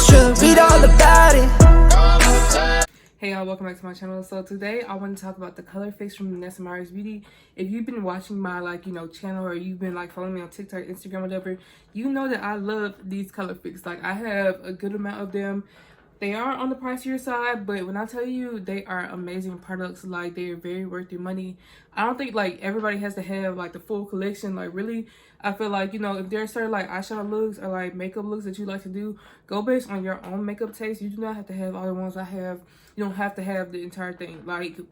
extra, read all about it. Hey y'all, welcome back to my channel. So today I want to talk about the Colorfix from Danessa Myricks Beauty. If you've been watching my channel, or you've been following me on TikTok, Instagram, whatever, you know that I love these Colorfix. I have a good amount of them. They are on the pricier side, but when I tell you they are amazing products, they are very worth your money. I don't think everybody has to have the full collection. Really, I feel if there's certain eyeshadow looks or makeup looks that you like to do, go based on your own makeup taste. You do not have to have all the ones I have. You don't have to have the entire thing.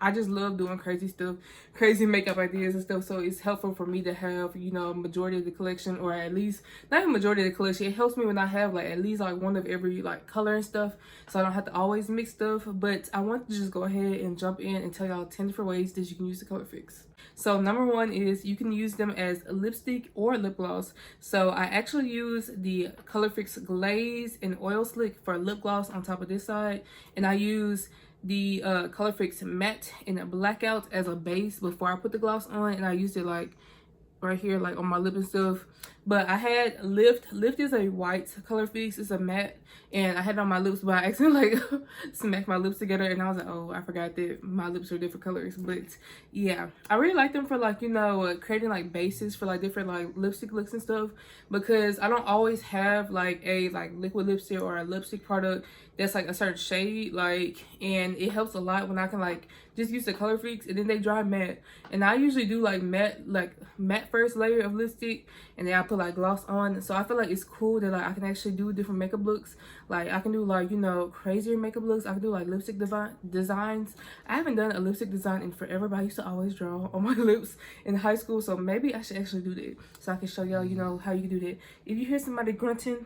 I just love doing crazy stuff, crazy makeup ideas and stuff. So it's helpful for me to have, majority of the collection, or at least not a majority of the collection. It helps me when I have at least one of every color and stuff. So I don't have to always mix stuff. But I want to just go ahead and jump in and tell y'all 10 different ways that you can use the Colorfix. So number one is you can use them as lipstick or lip gloss. So I actually use the Colorfix Glaze and Oil Slick for lip gloss on top of this side, and I use the Colorfix Matte and Blackout as a base before I put the gloss on, and I used it right here on my lip and stuff. But I had Lift is a white Colorfix, it's a matte, and I had it on my lips, but I accidentally smacked my lips together, and I was like, oh, I forgot that my lips are different colors. But yeah, I really like them for creating bases for different lipstick looks and stuff, because I don't always have a liquid lipstick or a lipstick product that's a certain shade, and it helps a lot when I can just use the Colorfix, and then they dry matte. And I usually do matte first layer of lipstick, and then I put gloss on. So I feel it's cool that I can actually do different makeup looks. I can do crazier makeup looks. I can do lipstick designs. I haven't done a lipstick design in forever, but I used to always draw on my lips in high school, so maybe I should actually do that, so I can show y'all how you can do that. If you hear somebody grunting,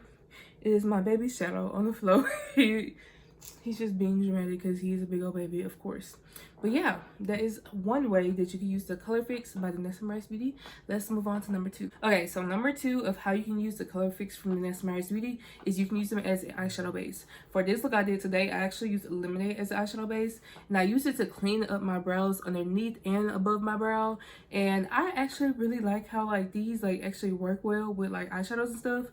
it is my baby's shadow on the floor. He's just being dramatic because he is a big old baby, of course. But yeah, that is one way that you can use the Colorfix by Danessa Myricks Beauty. Let's move on to number two. Okay, so number two of how you can use the Colorfix from Danessa Myricks Beauty is you can use them as an eyeshadow base. For this look I did today, I actually used Lemonade as an eyeshadow base, and I used it to clean up my brows underneath and above my brow. And I actually really like how these actually work well with eyeshadows and stuff.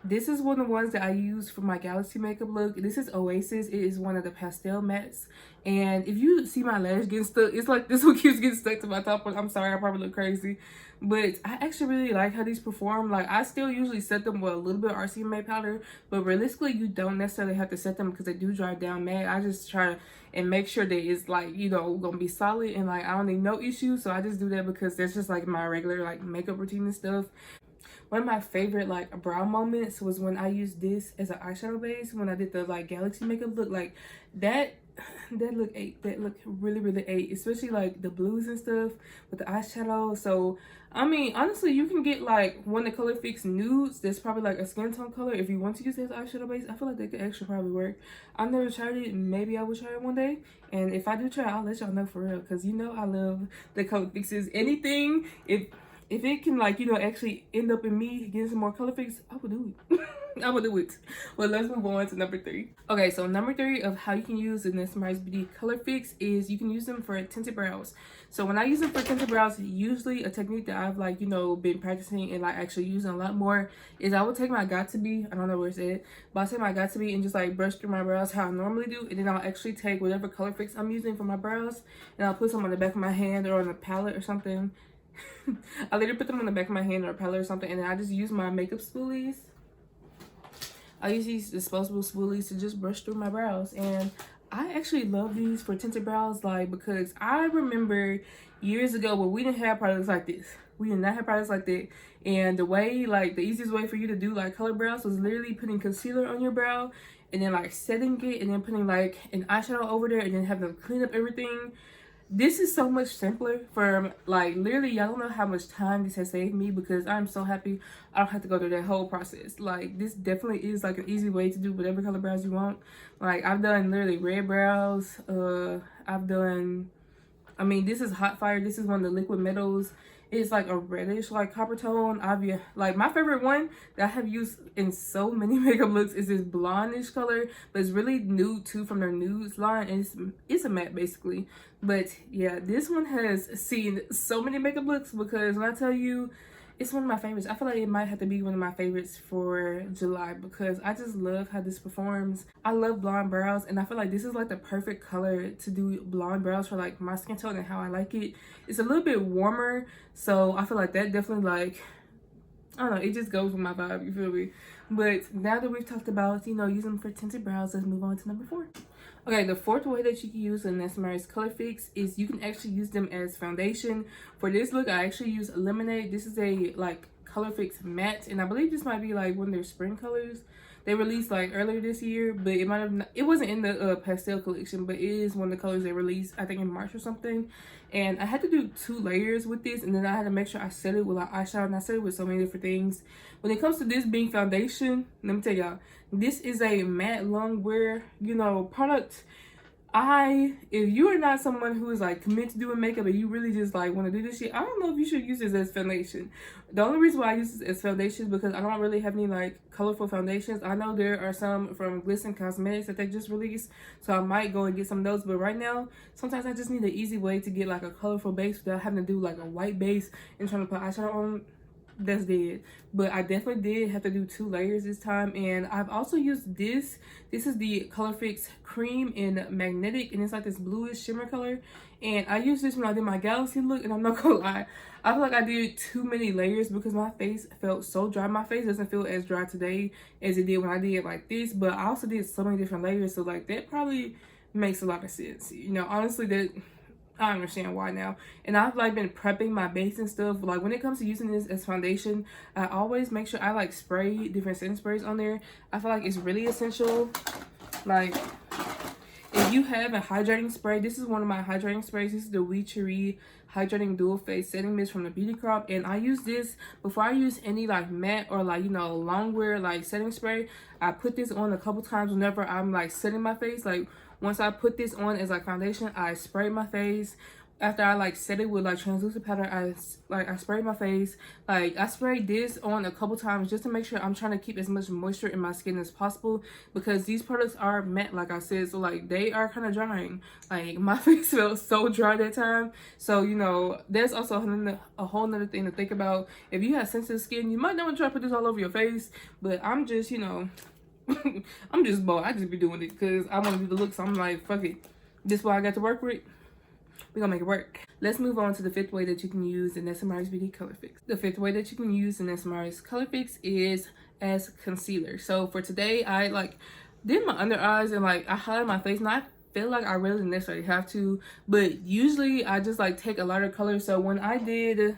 This is one of the ones that I use for my Galaxy makeup look. This is Oasis. It is one of the pastel mattes. And if you see my lash getting stuck, it's this one keeps getting stuck to my top one. I'm sorry, I probably look crazy. But I actually really like how these perform. I still usually set them with a little bit of RC powder, but realistically, you don't necessarily have to set them because they do dry down matte. I just try and make sure that it's gonna be solid, and I don't need no issues. So I just do that because that's just my regular makeup routine and stuff. One of my favorite brow moments was when I used this as an eyeshadow base when I did the Galaxy makeup look. That look ate. That look really ate, especially the blues and stuff with the eyeshadow. So I mean, honestly, you can get one of the Colorfix nudes that's probably a skin tone color if you want to use this eyeshadow base. I feel that could actually probably work. I've never tried it. Maybe I will try it one day, and if I do try it, I'll let y'all know for real, because I love the Colorfixes. Anything if it can actually end up in me getting some more Colorfix, I would do it. I would do it. Well, let's move on to number three. Okay, so number three of how you can use the Danessa Myricks Beauty Colorfix is you can use them for tinted brows. So when I use them for tinted brows, usually a technique that I've been practicing and actually using a lot more is I will take my Got To Be, I don't know where it's at, but I'll take my Got To Be and just brush through my brows how I normally do, and then I'll actually take whatever Colorfix I'm using for my brows, and I'll put some on the back of my hand or on a palette or something. I later put them on the back of my hand or a palette or something, and then I just use my makeup spoolies. I use these disposable spoolies to just brush through my brows, and I actually love these for tinted brows, because I remember years ago when we didn't have products like this. We did not have products like that, and the way, the easiest way for you to do color brows was literally putting concealer on your brow, and then setting it, and then putting an eyeshadow over there, and then having to clean up everything. This is so much simpler for literally, y'all don't know how much time this has saved me, because I'm so happy I don't have to go through that whole process. This definitely is an easy way to do whatever color brows you want. I've done literally red brows. I've done, I mean, this is Hot Fire. This is one of the liquid metals. It's a reddish copper tone. My favorite one that I have used in so many makeup looks is this blondish color, but it's really nude too, from their nudes line, and it's a matte basically. But yeah, this one has seen so many makeup looks, because when I tell you It's one of my favorites. I feel like it might have to be one of my favorites for July because I just love how this performs. I love blonde brows, and I feel like this is like the perfect color to do blonde brows for like my skin tone and how I like it. It's a little bit warmer, so I feel like that definitely, like, I don't know, it just goes with my vibe, you feel me? But now that we've talked about, you know, using them for tinted brows, let's move on to number 4. Okay, the fourth way that you can use the Danessa Myricks Colorfix is you can actually use them as foundation. For this look, I actually use Lemonade. This is a like Colorfix matte, and I believe this might be like one of their spring colors. They released like earlier this year, but it might have not, it wasn't in the pastel collection, but it is one of the colors they released, I think in March or something. And I had to do 2 layers with this, and then I had to make sure I set it with like eyeshadow, and I set it with so many different things. When it comes to this being foundation, let me tell y'all, this is a matte long wear, you know, product. If you are not someone who is like committed to doing makeup and you really just like want to do this shit, I don't know if you should use this as foundation. The only reason why I use this as foundation is because I don't really have any like colorful foundations. I know there are some from Glisten Cosmetics that they just released, so I might go and get some of those. But right now, sometimes I just need an easy way to get like a colorful base without having to do like a white base and trying to put eyeshadow on. That's dead. But I definitely did have to do 2 layers this time, and I've also used this is the Colorfix cream in magnetic, and it's like this bluish shimmer color. And I used this when I did my Galaxy look, and I'm not gonna lie, I feel like I did too many layers because my face felt so dry. My face doesn't feel as dry today as it did when I did it like this, but I also did so many different layers, so like that probably makes a lot of sense, you know. Honestly, that I understand why now. And I've like been prepping my base and stuff. Like when it comes to using this as foundation, I always make sure I like spray different setting sprays on there. I feel like it's really essential. Like if you have a hydrating spray, this is one of my hydrating sprays. This is the We Cherie Hydrating Dual Face Setting Mist from the Beauty Crop. And I use this before I use any like matte or like, you know, long wear like setting spray. I put this on a couple times whenever I'm like setting my face. Like once I put this on as like foundation, I spray my face. After I like set it with like translucent powder, I spray my face. Like I sprayed this on a couple times just to make sure I'm trying to keep as much moisture in my skin as possible, because these products are matte, like I said, so like they are kind of drying. Like my face felt so dry that time. So you know, there's also a whole nother thing to think about. If you have sensitive skin, you might not want to try to put this all over your face, but I'm just, you know, I'm just bold. I just be doing it because I want to do the look. So I'm like, fuck it. This is what I got to work with. We're gonna make it work. Let's move on to the 5th way that you can use the Danessa Myricks Beauty Colorfix. The 5th way that you can use the Danessa Myricks Colorfix is as concealer. So for today, I like did my under eyes and like I highlighted my face. And I feel like I really didn't necessarily have to, but usually I just like take a lighter color. So when I did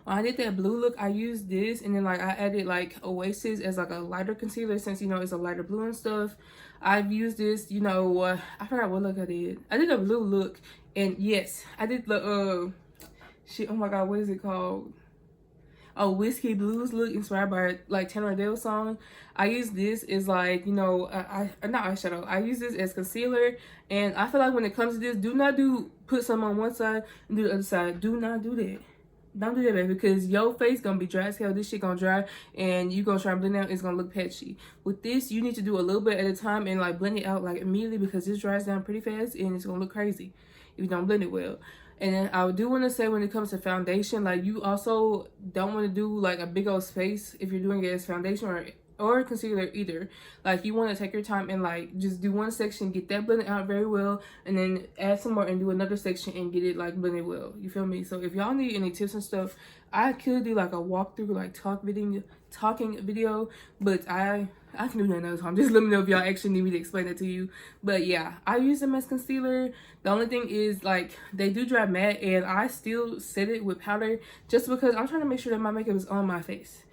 that blue look, I used this, and then like I added like Oasis as like a lighter concealer, since you know it's a lighter blue and stuff. I've used this, you know, I forgot what look I did. I did a blue look, and yes, I did the shit, oh my god, what is it called? Oh, Whiskey Blues look, inspired by like Tanner Adele's song. I use this as like, you know, not eyeshadow. I use this as concealer, and I feel like when it comes to this, do not put some on one side and do the other side. Do not do that. Don't do that, baby, because your face gonna be dry as hell. This shit gonna dry, and you gonna try and blend it out. It's gonna look patchy. With this, you need to do a little bit at a time and like blend it out like immediately, because this dries down pretty fast and it's gonna look crazy if you don't blend it well. And then I do want to say, when it comes to foundation, like you also don't want to do like a big old space if you're doing it as foundation or concealer either. Like you want to take your time and like just do one section, get that blended out very well, and then add some more and do another section and get it like blended well. You feel me? So if y'all need any tips and stuff, I could do like a walkthrough, like talking video, but I can do that another time. Just let me know if y'all actually need me to explain that to you. But yeah, I use them as concealer. The only thing is like they do dry matte, and I still set it with powder just because I'm trying to make sure that my makeup is on my face.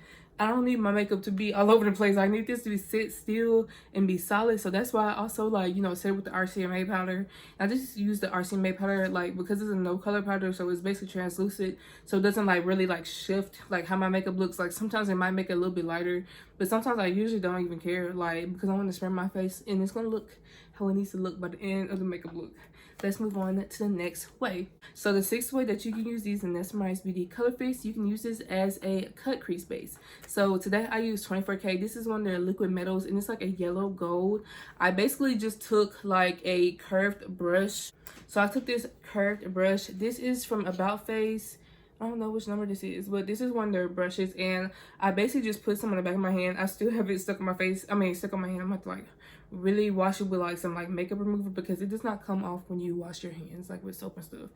I don't need my makeup to be all over the place. I need this to be sit still and be solid. So that's why I also like, you know, set it with the RCMA powder. I just use the RCMA powder like because it's a no color powder, so it's basically translucent, so it doesn't like really like shift like how my makeup looks. Like sometimes it might make it a little bit lighter, but sometimes I usually don't even care, like because I want to spray my face and it's gonna look how it needs to look by the end of the makeup look. Let's move on to the next way. So the 6th way that you can use these in Danessa Myricks Beauty Colorfix, you can use this as a cut crease base. So today I use 24K. This is one of their liquid metals, and it's like a yellow gold. I basically just took like a curved brush. So I took this curved brush. This is from About Face. I don't know which number this is, but this is one of their brushes, and I basically just put some on the back of my hand. I still have it stuck on my face. I mean, stuck on my hand. I'm gonna have to like really wash it with like some like makeup remover because it does not come off when you wash your hands like with soap and stuff.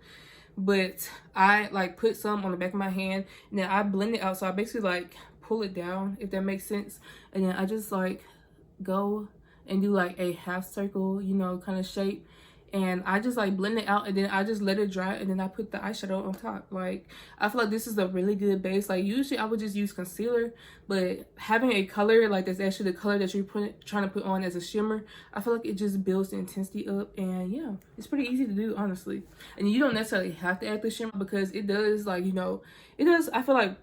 But I like put some on the back of my hand, and then I blend it out. So I basically like pull it down, if that makes sense, and then I just like go and do like a half circle, you know, kind of shape, and I just like blend it out, and then I just let it dry, and then I put the eyeshadow on top. Like, I feel like this is a really good base. Like, usually I would just use concealer, but having a color like that's actually the color that you're trying to put on as a shimmer, I feel like it just builds the intensity up. And yeah, it's pretty easy to do, honestly. And you don't necessarily have to add the shimmer because it does, like, you know, it does, I feel like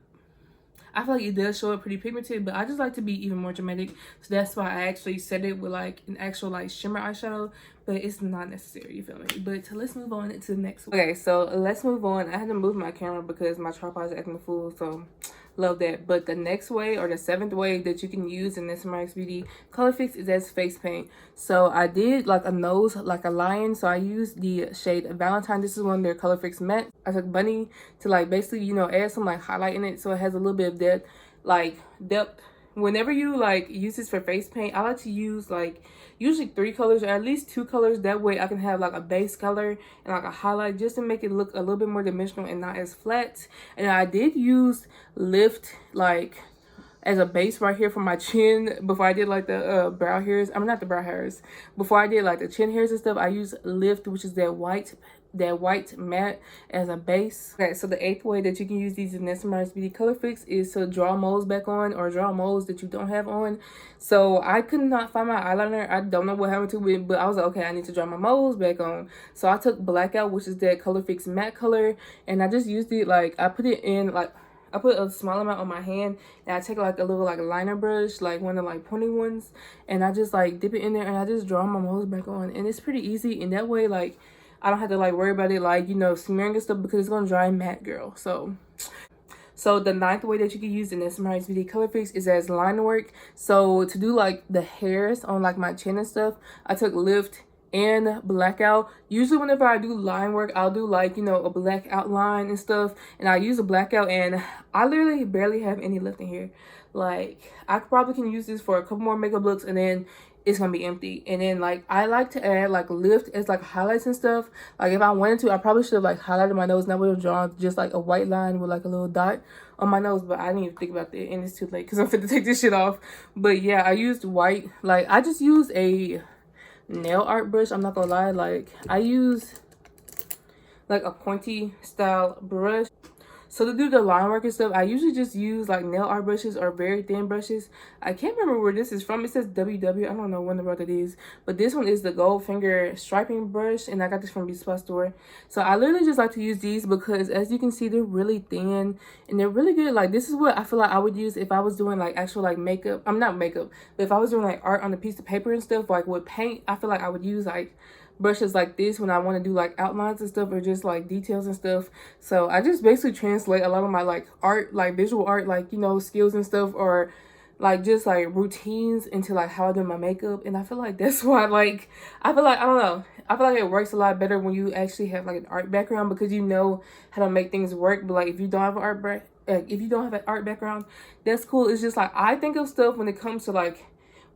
it does show up pretty pigmented, but I just like to be even more dramatic. So that's why I actually set it with like an actual like shimmer eyeshadow, but it's not necessary, you feel me? But let's move on to the next one. Okay, so let's move on. I had to move my camera because my tripod is acting a fool, so love that. But the next way, or the 7th way that you can use in this Myricks Beauty Colorfix is as face paint. So I did like a nose like a lion, so I used the shade Valentine. This is one of their Colorfix matte. I took Bunny to like basically, you know, add some like highlight in it so it has a little bit of depth. Whenever you like use this for face paint, I like to use like usually 3 colors or at least 2 colors. That way I can have like a base color and like a highlight just to make it look a little bit more dimensional and not as flat. And I did use Lift like as a base right here for my chin before I did like the brow hairs. I mean, not the brow hairs. Before I did like the chin hairs and stuff, I used Lift, which is that white matte, as a base. Okay, so the 8th way that you can use these Danessa Myricks Beauty Colorfix is to draw moles back on, or draw moles that you don't have on. So I could not find my eyeliner. I don't know what happened to it, but I was like, okay, I need to draw my moles back on. So I took Blackout, which is that Colorfix matte color, and I just used it like, I put it in like, I put a small amount on my hand, and I take like a little like liner brush, like one of the like pointy ones, and I just like dip it in there, and I just draw my moles back on. And it's pretty easy, and that way like I don't have to like worry about it like, you know, smearing and stuff, because it's gonna dry matte, girl. So the 9th way that you can use the Danessa Myricks Beauty Colorfix is as line work. So to do like the hairs on like my chin and stuff, I took Lift and Blackout. Usually whenever I do line work, I'll do like, you know, a black outline and stuff, and I use a Blackout, and I literally barely have any left in here. Like, I probably can use this for a couple more makeup looks, and then it's gonna be empty. And then like I like to add like Lift as like highlights and stuff. Like if I wanted to, I probably should have like highlighted my nose, and I would have drawn just like a white line with like a little dot on my nose, but I didn't even think about that, and it's too late because I'm fit to take this shit off. But yeah, I used white. Like I just used a nail art brush, I'm not gonna lie. Like I use like a pointy style brush. So to do the line work and stuff, I usually just use like nail art brushes or very thin brushes. I can't remember where this is from. It says WW. I don't know when the brand it is. But this one is the Gold Finger Striping Brush, and I got this from Beauty Spot Store. So I literally just like to use these because, as you can see, they're really thin and they're really good. Like this is what I feel like I would use if I was doing like actual like makeup. I'm not makeup, but if I was doing like art on a piece of paper and stuff, like with paint, I feel like I would use like brushes like this when I want to do like outlines and stuff, or just like details and stuff. So I just basically translate a lot of my like art, like visual art, like, you know, skills and stuff, or like just like routines into like how I do my makeup. And I feel like that's why, like, I feel like, I don't know, I feel like it works a lot better when you actually have like an art background, because you know how to make things work. But like if you don't have an art background, that's cool. It's just like I think of stuff when it comes to like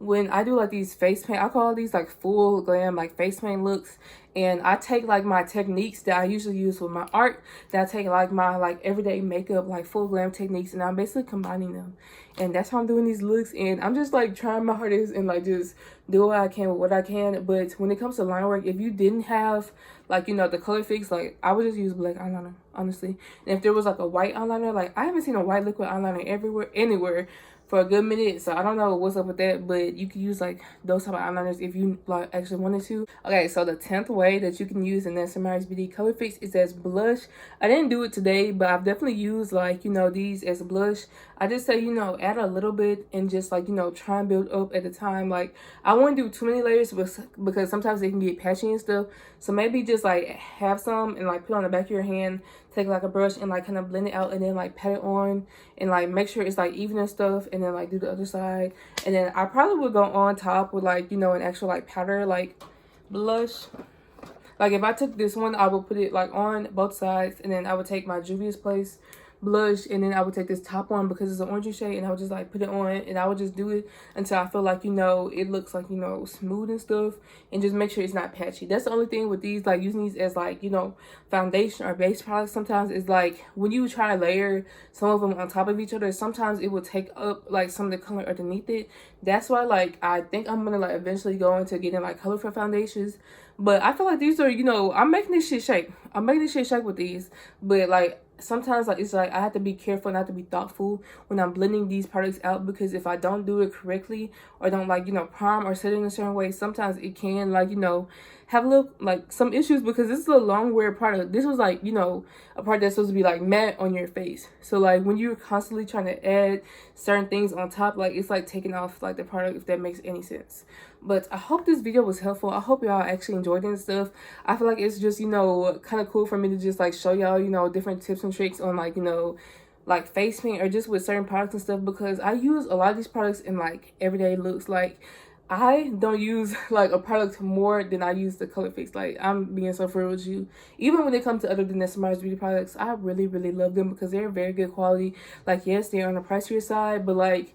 when I do like these face paint, I call these like full glam like face paint looks, and I take like my techniques that I usually use with my art, that I take like my like everyday makeup like full glam techniques, and I'm basically combining them, and that's how I'm doing these looks. And I'm just like trying my hardest and like just do what I can with what I can. But when it comes to line work, if you didn't have like, you know, the Colorfix, like I would just use black eyeliner, honestly. And if there was like a white eyeliner, like I haven't seen a white liquid eyeliner anywhere for a good minute, so I don't know what's up with that. But you can use like those type of eyeliners if you like actually wanted to. Okay, so the 10th way that you can use in Danessa Myricks Beauty Colorfix is as blush. I didn't do it today, but I've definitely used like, you know, these as blush. I just say, you know, add a little bit and just like, you know, try and build up at a time. Like I wouldn't do too many layers because sometimes they can get patchy and stuff. So maybe just like have some and like put on the back of your hand, take like a brush and like kind of blend it out, and then like pat it on and like make sure it's like even and stuff, and then like do the other side. And then I probably would go on top with like, you know, an actual like powder like blush. Like if I took this one, I would put it like on both sides, and then I would take my Juvia's Place blush, and then I would take this top one because it's an orangey shade, and I would just like put it on, and I would just do it until I feel like, you know, it looks like, you know, smooth and stuff, and just make sure it's not patchy. That's the only thing with these, like using these as like, you know, foundation or base products sometimes is like when you try to layer some of them on top of each other, sometimes it will take up like some of the color underneath it. That's why like I think I'm gonna like eventually go into getting like colorful foundations. But I feel like these are, you know, I'm making this shit shake. I'm making this shit shake with these. But like sometimes like it's like I have to be careful not to be thoughtful when I'm blending these products out, because if I don't do it correctly or don't like, you know, prime or set it in a certain way, sometimes it can like, you know, have a little like some issues, because this is a long wear product. This was like, you know, a part that's supposed to be like matte on your face. So like when you're constantly trying to add certain things on top, like it's like taking off like the product, if that makes any sense. But I hope this video was helpful. I hope y'all actually enjoyed it and stuff. I feel like it's just, you know, kind of cool for me to just like show y'all, you know, different tips and tricks on like, you know, like face paint or just with certain products and stuff, because I use a lot of these products in like everyday looks. Like I don't use like a product more than I use the Colorfix. Like I'm being so real with you. Even when it comes to other Danessa beauty products, I really love them because they're very good quality. Like yes, they're on the pricier side, but like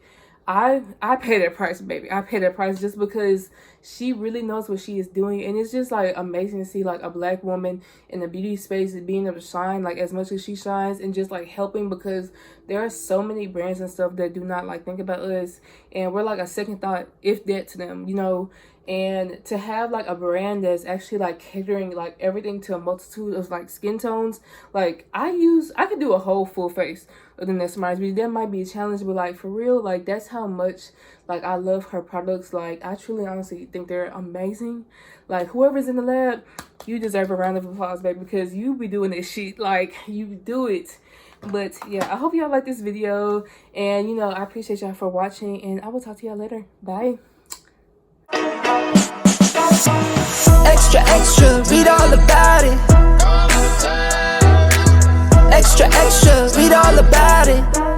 I pay that price, baby. I pay that price just because she really knows what she is doing, and it's just like amazing to see like a black woman in the beauty space being able to shine like as much as she shines, and just like helping, because there are so many brands and stuff that do not like think about us, and we're like a second thought if that to them, you know. And to have like a brand that's actually like catering like everything to a multitude of like skin tones, like I could do a whole full face of the Danessa beauty. That might be a challenge, but like for real, like that's how much like I love her products. Like I truly honestly think they're amazing. Like whoever's in the lab, you deserve a round of applause, baby, because you be doing this shit. Like you do it. But yeah, I hope y'all like this video, and you know, I appreciate y'all for watching, and I will talk to y'all later. Bye. Extra, extra, read all about it. Extra, extra, read all about it.